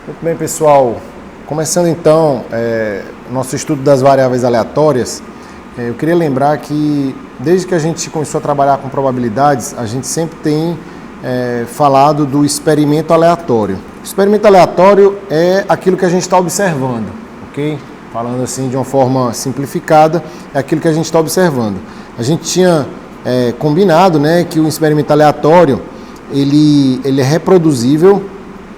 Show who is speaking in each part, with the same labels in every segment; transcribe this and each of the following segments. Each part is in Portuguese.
Speaker 1: Muito bem, pessoal. Começando então nosso estudo das variáveis aleatórias, eu queria lembrar que desde que a gente começou a trabalhar com probabilidades, a gente sempre tem falado do experimento aleatório. O experimento aleatório é aquilo que a gente está observando, ok? Falando assim de uma forma simplificada, é aquilo que a gente está observando. A gente tinha combinado, né, que o experimento aleatório ele é reproduzível,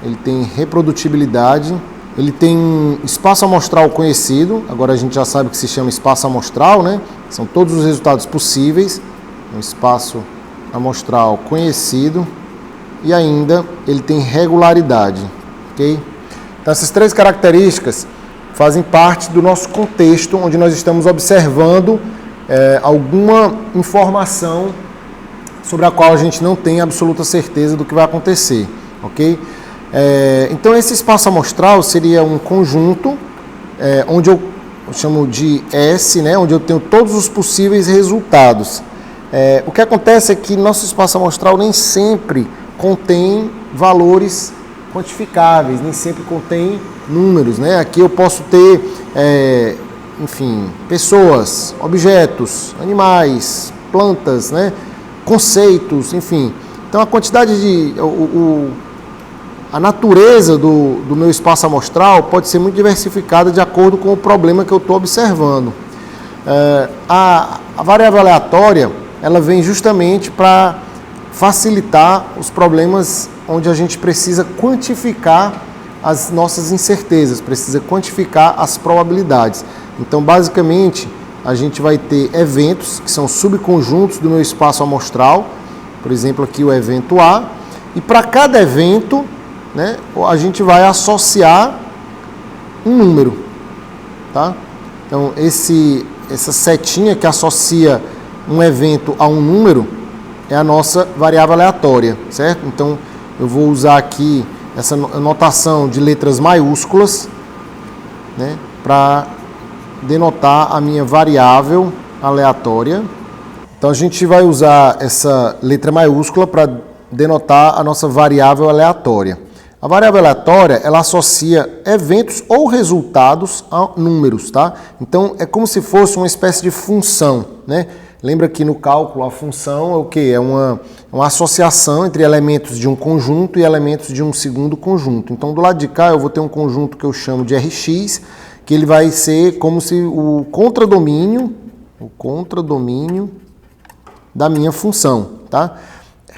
Speaker 1: ele tem reprodutibilidade, ele tem um espaço amostral conhecido, agora a gente já sabe que se chama espaço amostral, né? São todos os resultados possíveis, um espaço amostral conhecido, e ainda ele tem regularidade, ok? Então essas três características fazem parte do nosso contexto, onde nós estamos observando alguma informação sobre a qual a gente não tem absoluta certeza do que vai acontecer, ok? Então esse espaço amostral seria um conjunto onde eu chamo de S, né, onde eu tenho todos os possíveis resultados. O que acontece é que nosso espaço amostral nem sempre contém valores quantificáveis, nem sempre contém números, né? Aqui eu posso ter, enfim, pessoas, objetos, animais, plantas, né? Conceitos, enfim. Então a quantidade de... A natureza do meu espaço amostral pode ser muito diversificada de acordo com o problema que eu estou observando. A variável aleatória, ela vem justamente para facilitar os problemas onde a gente precisa quantificar as nossas incertezas, precisa quantificar as probabilidades. Então, basicamente, a gente vai ter eventos que são subconjuntos do meu espaço amostral, por exemplo, aqui o evento A, e para cada evento, né, a gente vai associar um número, tá? Então, essa setinha que associa um evento a um número é a nossa variável aleatória, certo? Então, eu vou usar aqui essa notação de letras maiúsculas, né, para denotar a minha variável aleatória. Então, a gente vai usar essa letra maiúscula para denotar a nossa variável aleatória. A variável aleatória, ela associa eventos ou resultados a números, tá? Então, é como se fosse uma espécie de função, né? Lembra que no cálculo a função é o quê? É uma associação entre elementos de um conjunto e elementos de um segundo conjunto. Então, do lado de cá, eu vou ter um conjunto que eu chamo de Rx, que ele vai ser como se o contradomínio da minha função, tá?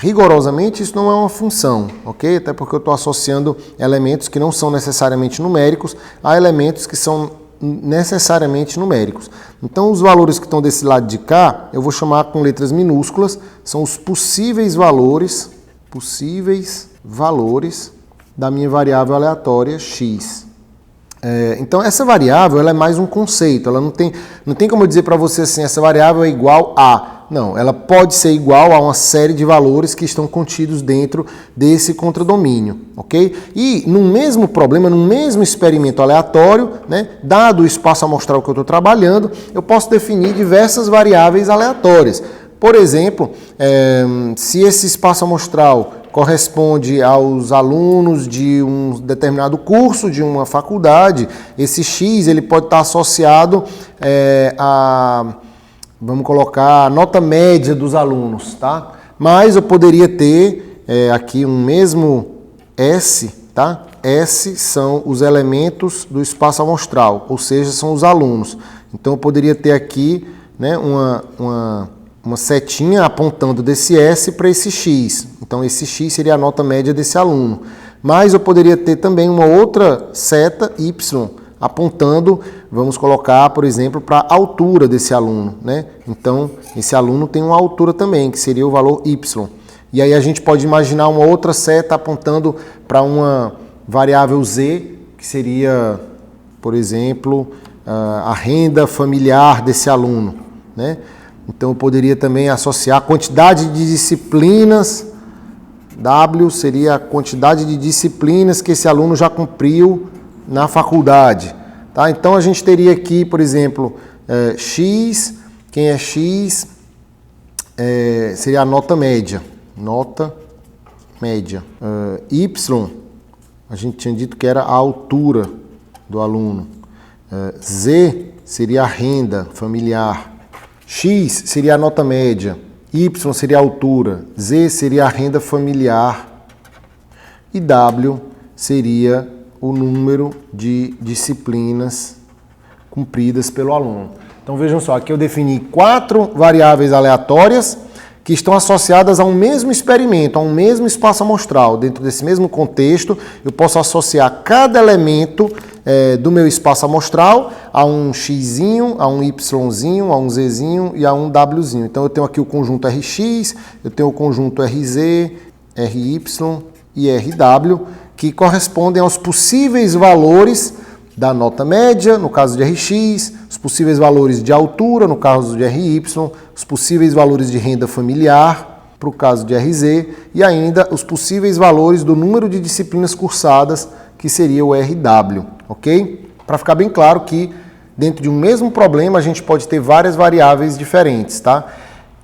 Speaker 1: Rigorosamente, isso não é uma função, ok? Até porque eu estou associando elementos que não são necessariamente numéricos a elementos que são necessariamente numéricos. Então, os valores que estão desse lado de cá, eu vou chamar com letras minúsculas, são os possíveis valores da minha variável aleatória x. Então, essa variável ela é mais um conceito, ela não tem como eu dizer para você assim, essa variável é igual a... Não, ela pode ser igual a uma série de valores que estão contidos dentro desse contradomínio, ok? E no mesmo problema, no mesmo experimento aleatório, né, dado o espaço amostral que eu estou trabalhando, eu posso definir diversas variáveis aleatórias. Por exemplo, se esse espaço amostral corresponde aos alunos de um determinado curso, de uma faculdade, esse X ele pode estar associado vamos colocar a nota média dos alunos, tá? Mas eu poderia ter aqui um mesmo S, tá? S são os elementos do espaço amostral, ou seja, são os alunos. Então eu poderia ter aqui, né, uma setinha apontando desse S para esse X. Então esse X seria a nota média desse aluno. Mas eu poderia ter também uma outra seta Y apontando, vamos colocar, por exemplo, para a altura desse aluno, né? Então, esse aluno tem uma altura também, que seria o valor Y. E aí a gente pode imaginar uma outra seta apontando para uma variável Z, que seria, por exemplo, a renda familiar desse aluno, né? Então, eu poderia também associar a quantidade de disciplinas, W seria a quantidade de disciplinas que esse aluno já cumpriu na faculdade, tá? Então a gente teria aqui, por exemplo, X, quem é X seria a nota média, Y a gente tinha dito que era a altura do aluno. Z seria a renda familiar. X seria a nota média. Y seria a altura. Z seria a renda familiar. E W seria o número de disciplinas cumpridas pelo aluno. Então vejam só, aqui eu defini 4 variáveis aleatórias que estão associadas a um mesmo experimento, a um mesmo espaço amostral. Dentro desse mesmo contexto, eu posso associar cada elemento do meu espaço amostral a um xzinho, a um yzinho, a um zzinho e a um wzinho. Então eu tenho aqui o conjunto Rx, eu tenho o conjunto Rz, Ry e Rw, que correspondem aos possíveis valores da nota média, no caso de Rx, os possíveis valores de altura, no caso de Ry, os possíveis valores de renda familiar, para o caso de Rz, e ainda os possíveis valores do número de disciplinas cursadas, que seria o Rw, ok? Para ficar bem claro que dentro de um mesmo problema a gente pode ter várias variáveis diferentes, tá?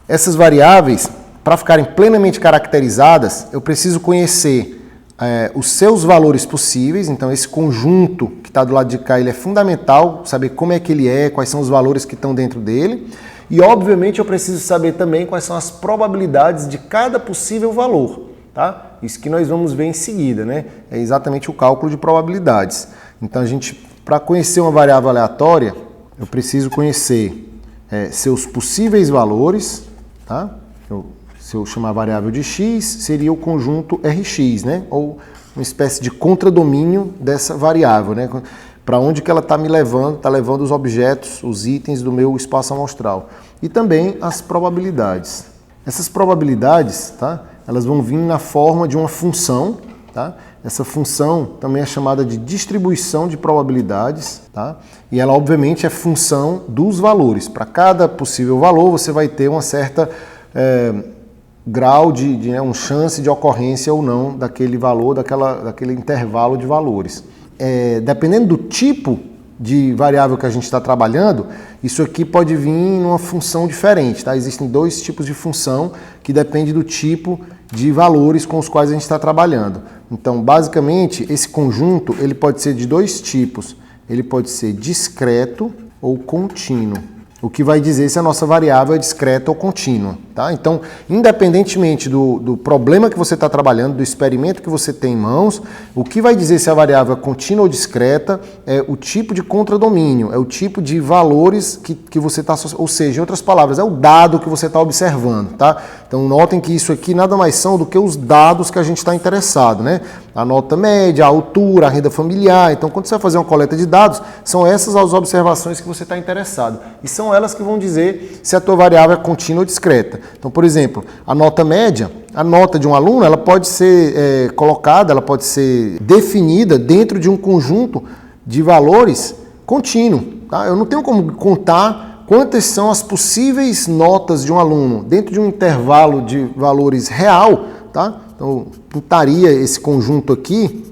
Speaker 1: Essas variáveis, para ficarem plenamente caracterizadas, eu preciso conhecer os seus valores possíveis. Então esse conjunto que está do lado de cá, ele é fundamental, saber como é que ele é, quais são os valores que estão dentro dele. E obviamente eu preciso saber também quais são as probabilidades de cada possível valor, tá? Isso que nós vamos ver em seguida, né? É exatamente o cálculo de probabilidades. Então para conhecer uma variável aleatória, eu preciso conhecer seus possíveis valores, tá? Se eu chamar a variável de x, seria o conjunto Rx, né? Ou uma espécie de contradomínio dessa variável, né? Para onde que ela está me levando? Está levando os objetos, os itens do meu espaço amostral. E também as probabilidades. Essas probabilidades, tá? Elas vão vir na forma de uma função, tá? Essa função também é chamada de distribuição de probabilidades, tá? E ela obviamente é função dos valores. Para cada possível valor você vai ter uma certa grau de uma chance de ocorrência ou não daquele valor, daquele intervalo de valores. Dependendo do tipo de variável que a gente está trabalhando, isso aqui pode vir numa função diferente, tá? Existem 2 tipos de função que depende do tipo de valores com os quais a gente está trabalhando. Então, basicamente, esse conjunto ele pode ser de 2 tipos. Ele pode ser discreto ou contínuo. O que vai dizer se a nossa variável é discreta ou contínua, tá? Então, independentemente do problema que você está trabalhando, do experimento que você tem em mãos, o que vai dizer se a variável é contínua ou discreta é o tipo de contradomínio, é o tipo de valores que você está associando, ou seja, em outras palavras, é o dado que você está observando, tá? Então, notem que isso aqui nada mais são do que os dados que a gente está interessado, né? A nota média, a altura, a renda familiar. Então, quando você vai fazer uma coleta de dados, são essas as observações que você está interessado. E são elas que vão dizer se a tua variável é contínua ou discreta. Então, por exemplo, a nota média, a nota de um aluno, ela pode ser colocada, ela pode ser definida dentro de um conjunto de valores contínuo, tá? Eu não tenho como contar quantas são as possíveis notas de um aluno dentro de um intervalo de valores real, tá? Então, eu pintaria esse conjunto aqui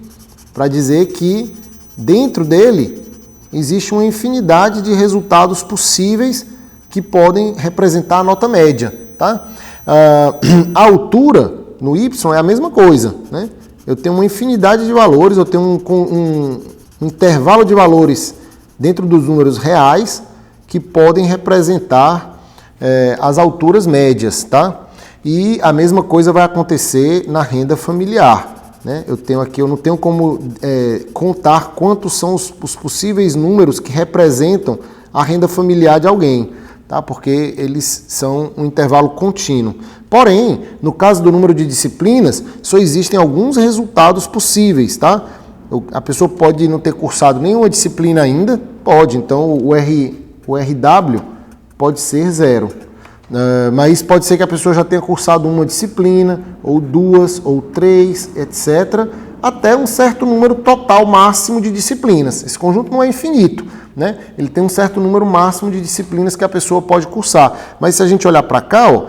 Speaker 1: para dizer que dentro dele existe uma infinidade de resultados possíveis que podem representar a nota média, tá? A altura no y é a mesma coisa, né? Eu tenho uma infinidade de valores, eu tenho um intervalo de valores dentro dos números reais que podem representar as alturas médias, tá? E a mesma coisa vai acontecer na renda familiar, né? Eu não tenho como contar quantos são os possíveis números que representam a renda familiar de alguém, tá? Porque eles são um intervalo contínuo. Porém, no caso do número de disciplinas, só existem alguns resultados possíveis, tá? A pessoa pode não ter cursado nenhuma disciplina ainda, pode, então o RW pode ser 0. Mas pode ser que a pessoa já tenha cursado uma disciplina, ou 2, ou 3, etc., até um certo número total máximo de disciplinas. Esse conjunto não é infinito, né? Ele tem um certo número máximo de disciplinas que a pessoa pode cursar. Mas se a gente olhar para cá, ó,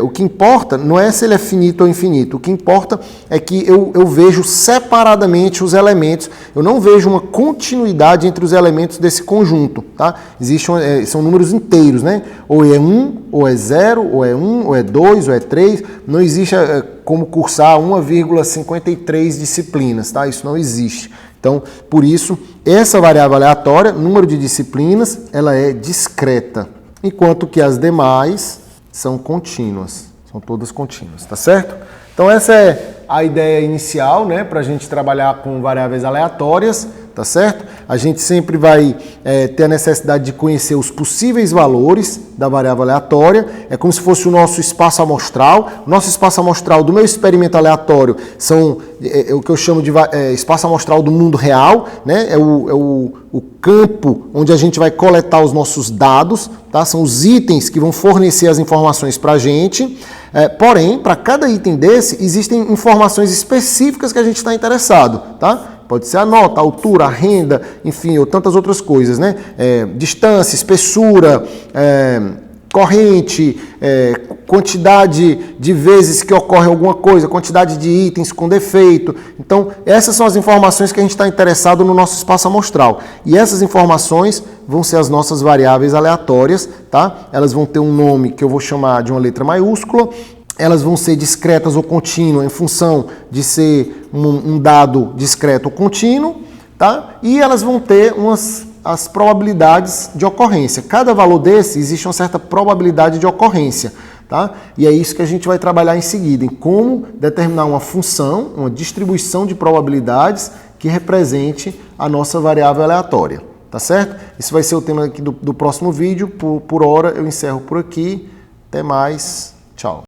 Speaker 1: o que importa não é se ele é finito ou infinito, o que importa é que eu vejo separadamente os elementos, eu não vejo uma continuidade entre os elementos desse conjunto, tá? São números inteiros, né? Ou é 1, ou é 0, ou é 1, ou é 2, ou é 3, não existe como cursar 1,53 disciplinas, tá? Isso não existe. Então, por isso, essa variável aleatória, número de disciplinas, ela é discreta, enquanto que as demais são contínuas, são todas contínuas, tá certo? Então, essa é a ideia inicial, né, para a gente trabalhar com variáveis aleatórias, tá certo? A gente sempre vai ter a necessidade de conhecer os possíveis valores da variável aleatória, é como se fosse o nosso espaço amostral. O nosso espaço amostral do meu experimento aleatório são o que eu chamo de espaço amostral do mundo real, né? É o campo onde a gente vai coletar os nossos dados, tá? São os itens que vão fornecer as informações para a gente. Porém, para cada item desse, existem informações específicas que a gente está interessado, tá? Pode ser a nota, a altura, a renda, enfim, ou tantas outras coisas, né? Distância, espessura, corrente, quantidade de vezes que ocorre alguma coisa, quantidade de itens com defeito. Então, essas são as informações que a gente está interessado no nosso espaço amostral. E essas informações vão ser as nossas variáveis aleatórias, tá? Elas vão ter um nome que eu vou chamar de uma letra maiúscula. Elas vão ser discretas ou contínuas em função de ser um dado discreto ou contínuo, tá? E elas vão ter as probabilidades de ocorrência. Cada valor desse existe uma certa probabilidade de ocorrência, tá? E é isso que a gente vai trabalhar em seguida, em como determinar uma função, uma distribuição de probabilidades que represente a nossa variável aleatória, tá certo? Isso vai ser o tema aqui do próximo vídeo. Por hora eu encerro por aqui. Até mais. Tchau.